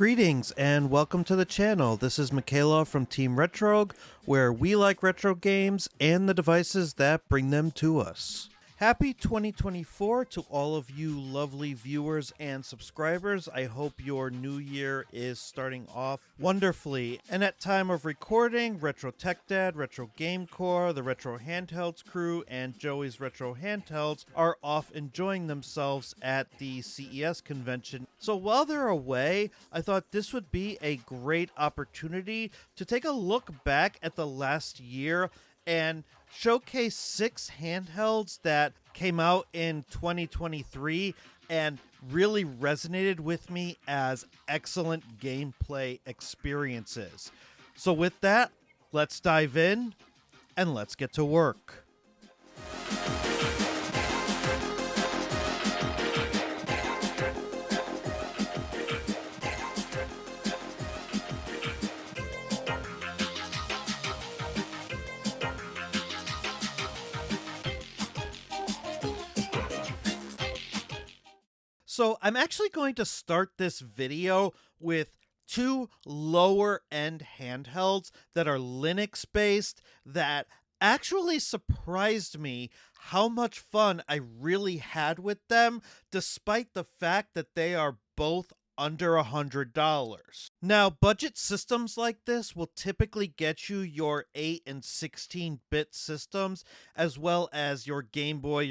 Greetings and welcome to the channel. This is Michaela from Team Retrogue, where we like retro games and the devices that bring them to us. Happy 2024 to all of you lovely viewers and subscribers. I hope your new year is starting off wonderfully. And at time of recording, Retro Tech Dad, Retro Game Core, the Retro Handhelds crew, and Joey's Retro Handhelds are off enjoying themselves at the CES convention. So while they're away, I thought this would be a great opportunity to take a look back at the last year and showcase 6 handhelds that came out in 2023 and really resonated with me as excellent gameplay experiences. So with that, let's dive in and let's get to work. So I'm actually going to start this video with 2 lower end handhelds that are Linux based that actually surprised me how much fun I really had with them, despite the fact that they are both under $100. Now, budget systems like this will typically get you your 8 and 16-bit systems, as well as your Game Boy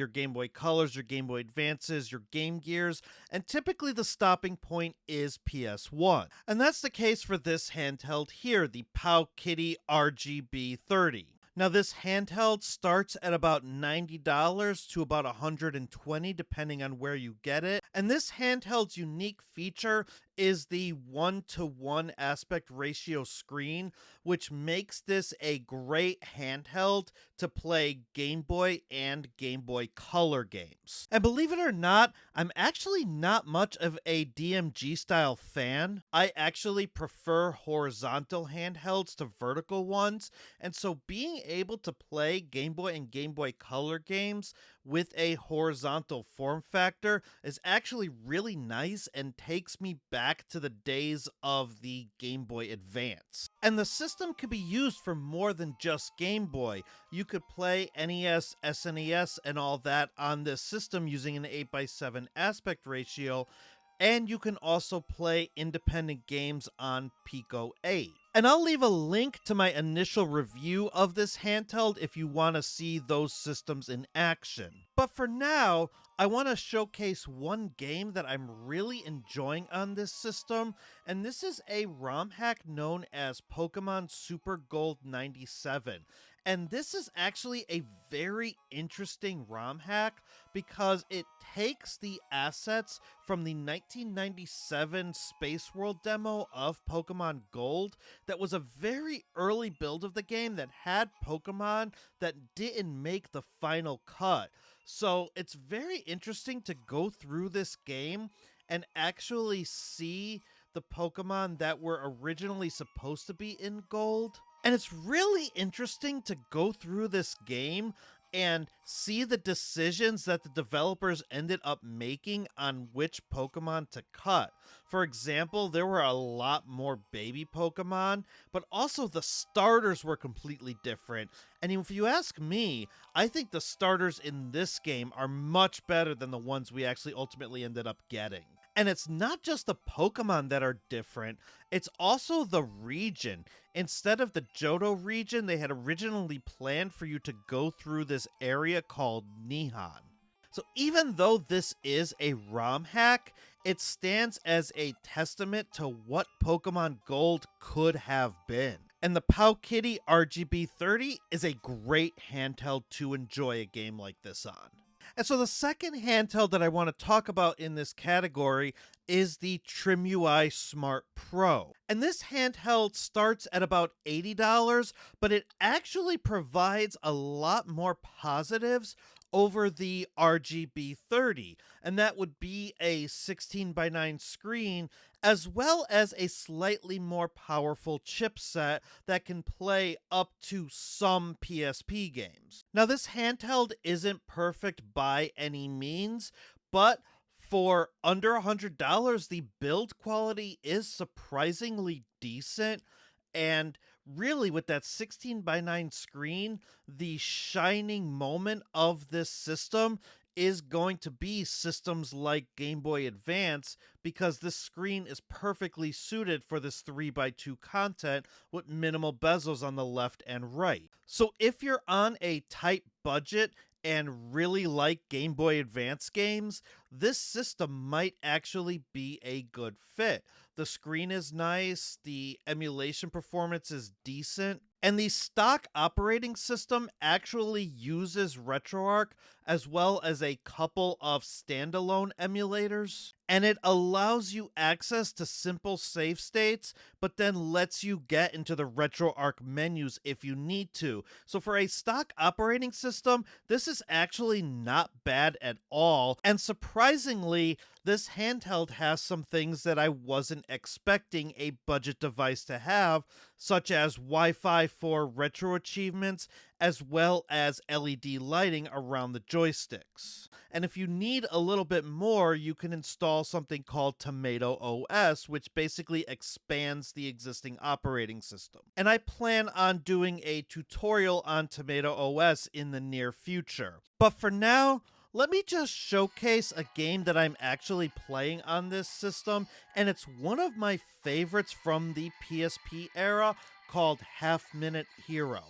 Colors, your Game Boy Advances, your Game Gears, and typically the stopping point is PS1. And that's the case for this handheld here, the Powkiddy RGB30. Now, this handheld starts at about $90 to about $120 depending on where you get it. And this handheld's unique feature is the 1:1 aspect ratio screen, which makes this a great handheld to play Game Boy and Game Boy Color games. And believe it or not, I'm actually not much of a DMG style fan. I actually prefer horizontal handhelds to vertical ones, and so being able to play Game Boy and Game Boy Color games with a horizontal form factor is actually really nice and takes me back to the days of the Game Boy Advance. And the system could be used for more than just Game Boy. You could play NES, SNES, and all that on this system using an 8:7 aspect ratio, and you can also play independent games on Pico 8. And I'll leave a link to my initial review of this handheld if you want to see those systems in action. But for now, I want to showcase one game that I'm really enjoying on this system, and this is a ROM hack known as Pokemon Super Gold 97. And this is actually a very interesting ROM hack because it takes the assets from the 1997 Space World demo of Pokemon Gold that was a very early build of the game that had Pokemon that didn't make the final cut. So it's very interesting to go through this game and actually see the Pokemon that were originally supposed to be in Gold. And it's really interesting to go through this game and see the decisions that the developers ended up making on which Pokemon to cut. For example, there were a lot more baby Pokemon, but also the starters were completely different. And if you ask me, I think the starters in this game are much better than the ones we actually ultimately ended up getting. And it's not just the Pokemon that are different, it's also the region. Instead of the Johto region, they had originally planned for you to go through this area called Nihon. So even though this is a ROM hack, it stands as a testament to what Pokemon Gold could have been. And the Powkiddy RGB30 is a great handheld to enjoy a game like this on. And so the second handheld that I want to talk about in this category is the TrimUI Smart Pro. And this handheld starts at about $80, but it actually provides a lot more positives over the RGB30, and that would be a 16:9 screen as well as a slightly more powerful chipset that can play up to some PSP games. Now, this handheld isn't perfect by any means, but For under $100, the build quality is surprisingly decent. And really, with that 16 by 9 screen, the shining moment of this system is going to be systems like Game Boy Advance, because this screen is perfectly suited for this 3 by 2 content with minimal bezels on the left and right. So if you're on a tight budget and really like Game Boy Advance games, this system might actually be a good fit. The screen is nice, the emulation performance is decent, and the stock operating system actually uses RetroArch as well as a couple of standalone emulators. And it allows you access to simple save states, but then lets you get into the RetroArch menus if you need to. So for a stock operating system, this is actually not bad at all. And surprisingly, this handheld has some things that I wasn't expecting a budget device to have, such as Wi-Fi for retro achievements, as well as LED lighting around the joysticks. And if you need a little bit more, you can install something called Tomato OS, which basically expands the existing operating system. And I plan on doing a tutorial on Tomato OS in the near future. But for now, let me just showcase a game that I'm actually playing on this system, and it's one of my favorites from the PSP era, called Half Minute Hero.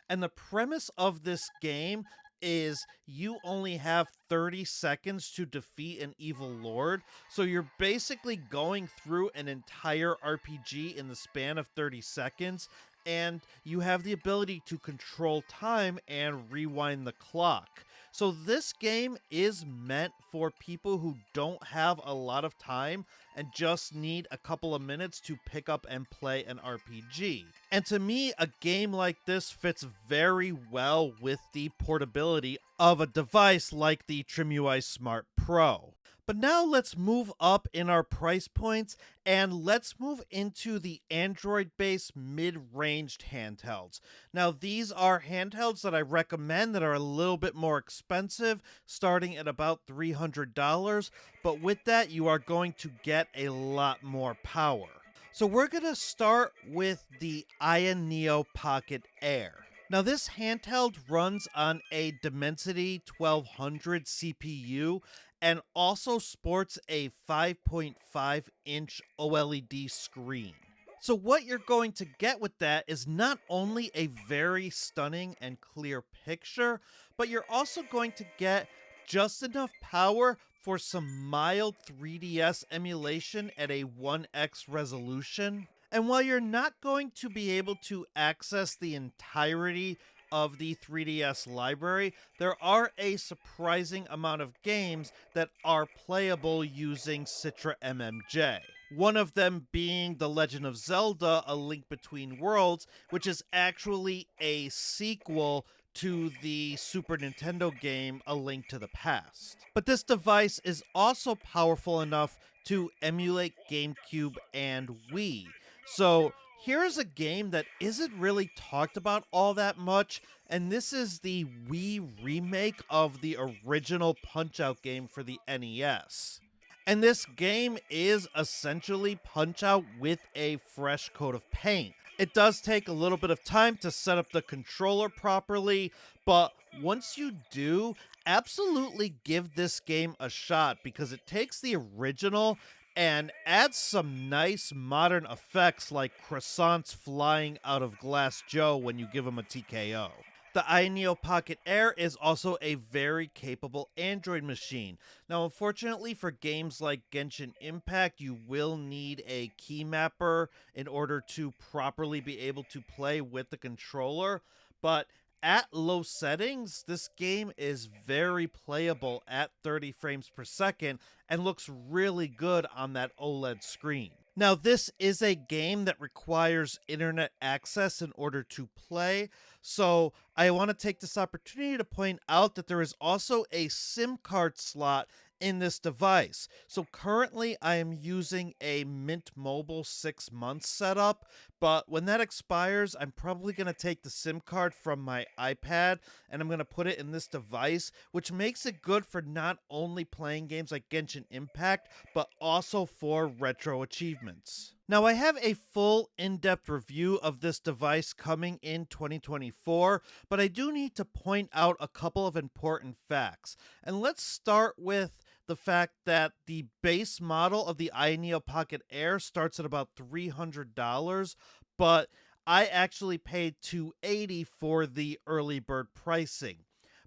And the premise of this game is you only have 30 seconds to defeat an evil lord. So you're basically going through an entire RPG in the span of 30 seconds, and you have the ability to control time and rewind the clock. So this game is meant for people who don't have a lot of time and just need a couple of minutes to pick up and play an RPG. And to me, a game like this fits very well with the portability of a device like the TrimUI Smart Pro. But now let's move up in our price points, and let's move into the Android-based mid-ranged handhelds. Now, these are handhelds that I recommend that are a little bit more expensive, starting at about $300, but with that, you are going to get a lot more power. So we're going to start with the Ayn Pocket Air. Now, this handheld runs on a Dimensity 1200 CPU and also sports a 5.5-inch OLED screen. So what you're going to get with that is not only a very stunning and clear picture, but you're also going to get just enough power for some mild 3DS emulation at a 1x resolution. And while you're not going to be able to access the entirety of the 3DS library, there are a surprising amount of games that are playable using Citra MMJ. One of them being The Legend of Zelda: A Link Between Worlds, which is actually a sequel to the Super Nintendo game A Link to the Past. But this device is also powerful enough to emulate GameCube and Wii. So here's a game that isn't really talked about all that much, and this is the Wii remake of the original Punch-Out game for the NES. And this game is essentially Punch-Out with a fresh coat of paint. It does take a little bit of time to set up the controller properly, but once you do, absolutely give this game a shot, because it takes the original and adds some nice modern effects like croissants flying out of Glass Joe when you give him a TKO. The Ayn Pocket Air is also a very capable Android machine. Now, unfortunately for games like Genshin Impact, you will need a key mapper in order to properly be able to play with the controller, but at low settings, this game is very playable at 30 frames per second and looks really good on that OLED screen. Now, this is a game that requires internet access in order to play, so I want to take this opportunity to point out that there is also a SIM card slot in this device. So currently I am using a Mint Mobile 6 month setup, but when that expires, I'm probably going to take the SIM card from my iPad and I'm going to put it in this device, which makes it good for not only playing games like Genshin Impact, but also for retro achievements. Now, I have a full in-depth review of this device coming in 2024, but I do need to point out a couple of important facts. And let's start with the fact that the base model of the Ayn Pocket Air starts at about $300, but I actually paid $280 for the early bird pricing.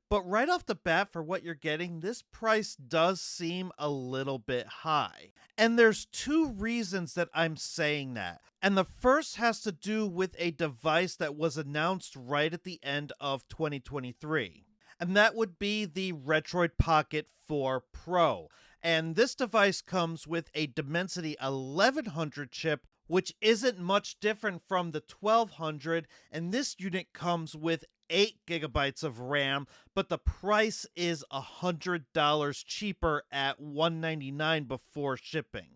But right off the bat, for what you're getting, this price does seem a little bit high. And there's two reasons that I'm saying that. And the first has to do with a device that was announced right at the end of 2023. And that would be the Retroid Pocket 4 Pro. And this device comes with a Dimensity 1100 chip, which isn't much different from the 1200, and this unit comes with 8 gigabytes of RAM, but the price is $100 cheaper at $199 before shipping.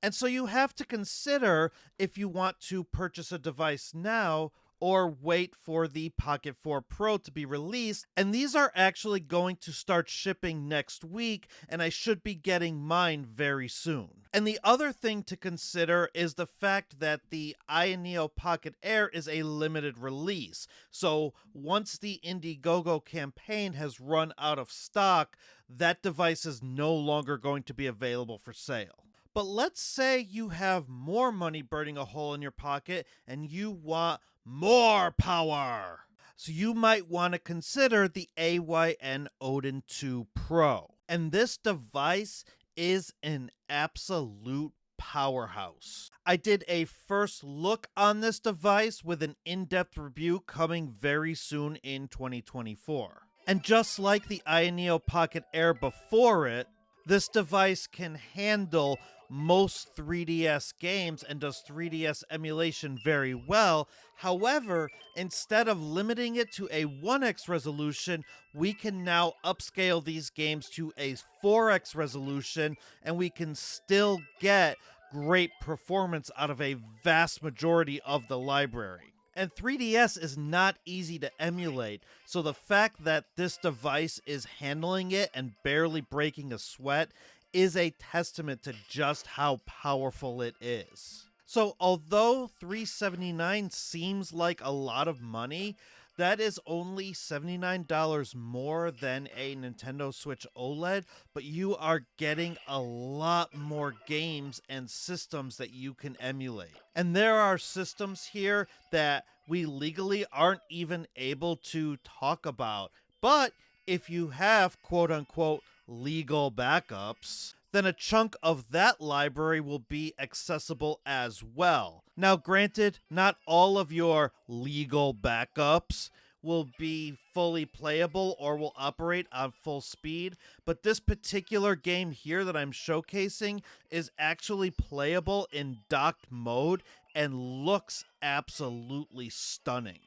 And so you have to consider if you want to purchase a device now or wait for the Pocket 4 Pro to be released, and these are actually going to start shipping next week, and I should be getting mine very soon. And the other thing to consider is the fact that the Ayn Pocket Air is a limited release, so once the Indiegogo campaign has run out of stock, that device is no longer going to be available for sale. But let's say you have more money burning a hole in your pocket and you want more power. So you might want to consider the Ayn Odin 2 Pro. And this device is an absolute powerhouse. I did a first look on this device with an in-depth review coming very soon in 2024. And just like the Ayn Pocket Air before it, this device can handle most 3DS games and does 3DS emulation very well. However, instead of limiting it to a 1x resolution, we can now upscale these games to a 4x resolution, and we can still get great performance out of a vast majority of the library. And 3DS is not easy to emulate, so the fact that this device is handling it and barely breaking a sweat is a testament to just how powerful it is. So although $379 seems like a lot of money, that is only $79 more than a Nintendo Switch OLED, but you are getting a lot more games and systems that you can emulate. And there are systems here that we legally aren't even able to talk about, but if you have quote-unquote legal backups, then a chunk of that library will be accessible as well. Now, granted, not all of your legal backups will be fully playable or will operate on full speed, but this particular game here that I'm showcasing is actually playable in docked mode and looks absolutely stunning.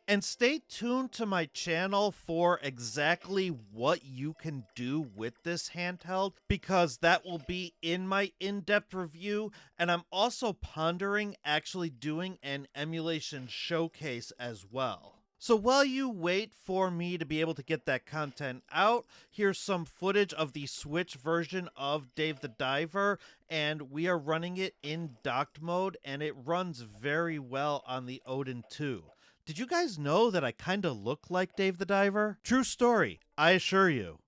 And stay tuned to my channel for exactly what you can do with this handheld, because that will be in my in-depth review, and I'm also pondering actually doing an emulation showcase as well. So while you wait for me to be able to get that content out, here's some footage of the Switch version of Dave the Diver, and we are running it in docked mode, and it runs very well on the Odin 2. Did you guys know that I kinda look like Dave the Diver? True story, I assure you.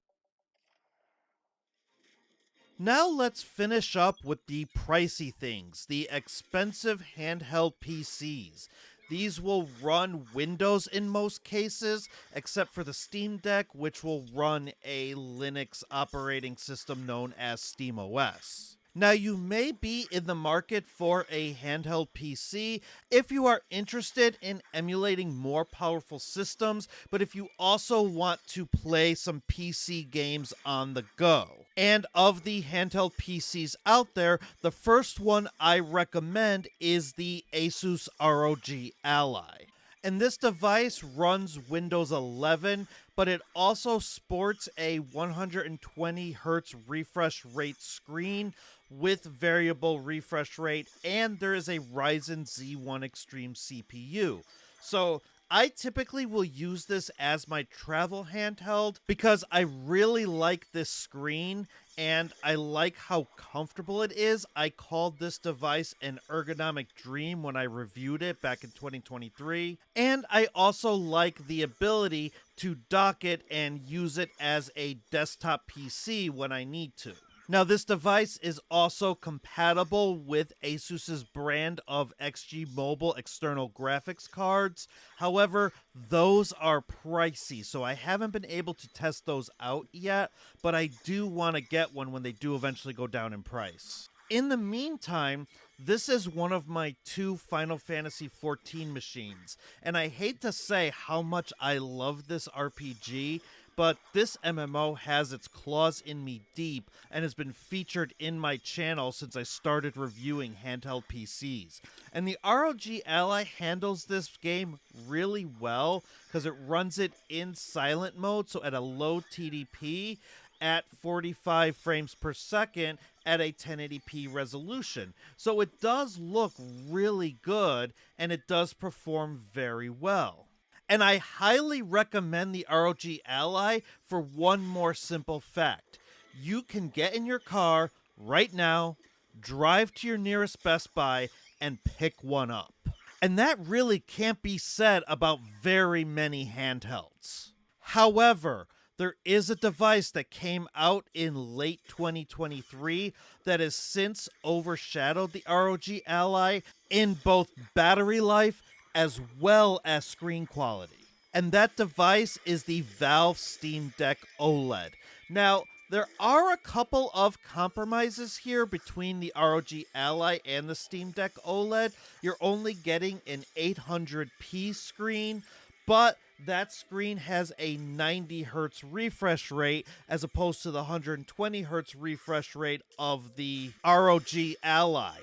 Now let's finish up with the pricey things, the expensive handheld PCs. These will run Windows in most cases, except for the Steam Deck, which will run a Linux operating system known as SteamOS. Now, you may be in the market for a handheld PC if you are interested in emulating more powerful systems, but if you also want to play some PC games on the go. And of the handheld PCs out there, the first one I recommend is the ASUS ROG Ally. And this device runs Windows 11, but it also sports a 120 hertz refresh rate screen with variable refresh rate, and there is a Ryzen Z1 Extreme CPU. So I typically will use this as my travel handheld because I really like this screen and I like how comfortable it is. I called this device an ergonomic dream when I reviewed it back in 2023. And I also like the ability to dock it and use it as a desktop PC when I need to. Now, this device is also compatible with ASUS's brand of XG Mobile external graphics cards. However, those are pricey, so I haven't been able to test those out yet, but I do want to get one when they do eventually go down in price. In the meantime, this is one of my 2 Final Fantasy XIV machines, and I hate to say how much I love this RPG, but this MMO has its claws in me deep and has been featured in my channel since I started reviewing handheld PCs. And the ROG Ally handles this game really well because it runs it in silent mode, so at a low TDP at 45 frames per second at a 1080p resolution. So it does look really good and it does perform very well. And I highly recommend the ROG Ally for one more simple fact. You can get in your car right now, drive to your nearest Best Buy, and pick one up. And that really can't be said about very many handhelds. However, there is a device that came out in late 2023 that has since overshadowed the ROG Ally in both battery life as well as screen quality. And that device is the Valve Steam Deck OLED. Now, there are a couple of compromises here between the ROG Ally and the Steam Deck OLED. You're only getting an 800p screen, but that screen has a 90 hertz refresh rate as opposed to the 120 hertz refresh rate of the ROG Ally.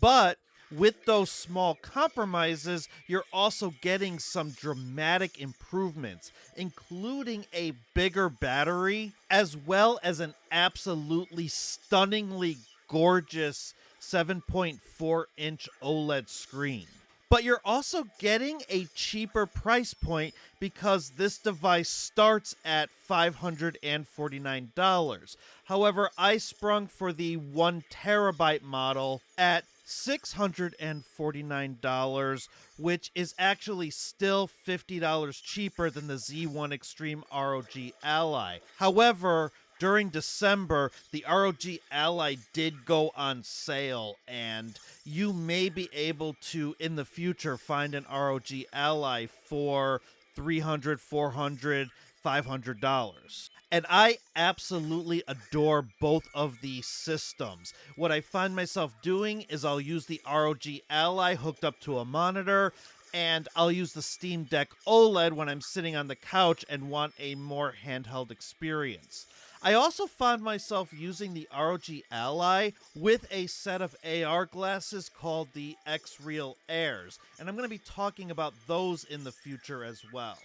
But with those small compromises, you're also getting some dramatic improvements, including a bigger battery, as well as an absolutely stunningly gorgeous 7.4-inch OLED screen. But you're also getting a cheaper price point because this device starts at $549. However, I sprung for the 1 terabyte model at $649, which is actually still $50 cheaper than the Z1 Extreme ROG Ally. However, during December, the ROG Ally did go on sale, and you may be able to, in the future, find an ROG Ally for $300, $400, $500. And I absolutely adore both of these systems. What I find myself doing is I'll use the ROG Ally hooked up to a monitor, and I'll use the Steam Deck OLED when I'm sitting on the couch and want a more handheld experience. I also found myself using the ROG Ally with a set of AR glasses called the X-Real Airs, and I'm going to be talking about those in the future as well.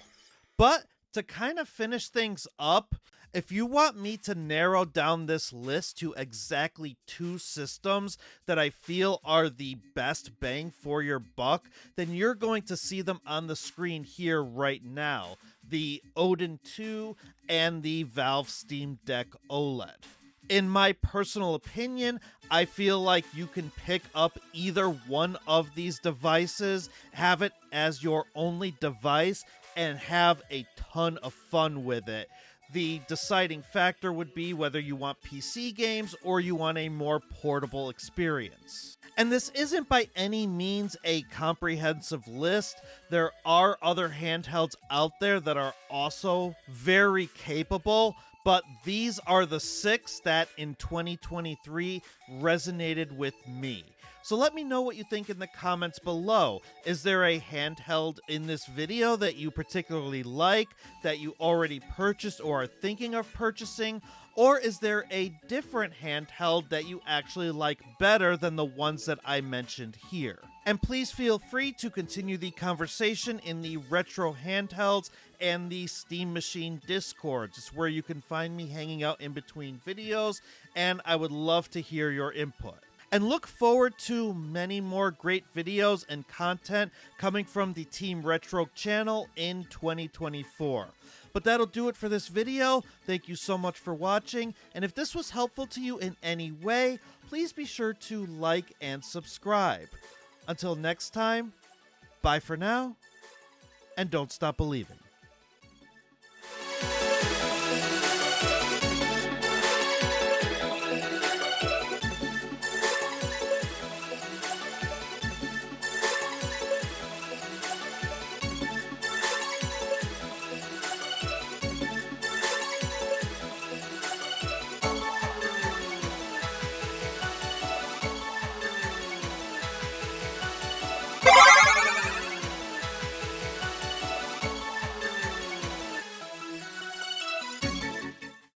But to kind of finish things up, if you want me to narrow down this list to exactly 2 systems that I feel are the best bang for your buck, then you're going to see them on the screen here right now. The Odin 2 and the Valve Steam Deck OLED. In my personal opinion, I feel like you can pick up either one of these devices, have it as your only device, and have a ton of fun with it. The deciding factor would be whether you want PC games or you want a more portable experience. And this isn't by any means a comprehensive list. There are other handhelds out there that are also very capable, but these are the 6 that in 2023 resonated with me. So let me know what you think in the comments below. Is there a handheld in this video that you particularly like, that you already purchased or are thinking of purchasing? Or is there a different handheld that you actually like better than the ones that I mentioned here? And please feel free to continue the conversation in the Retro Handhelds and the Steam Machine Discords. It's where you can find me hanging out in between videos, and I would love to hear your input. And look forward to many more great videos and content coming from the Team Retro channel in 2024. But that'll do it for this video. Thank you so much for watching, and if this was helpful to you in any way, please be sure to like and subscribe. Until next time, bye for now, and don't stop believing.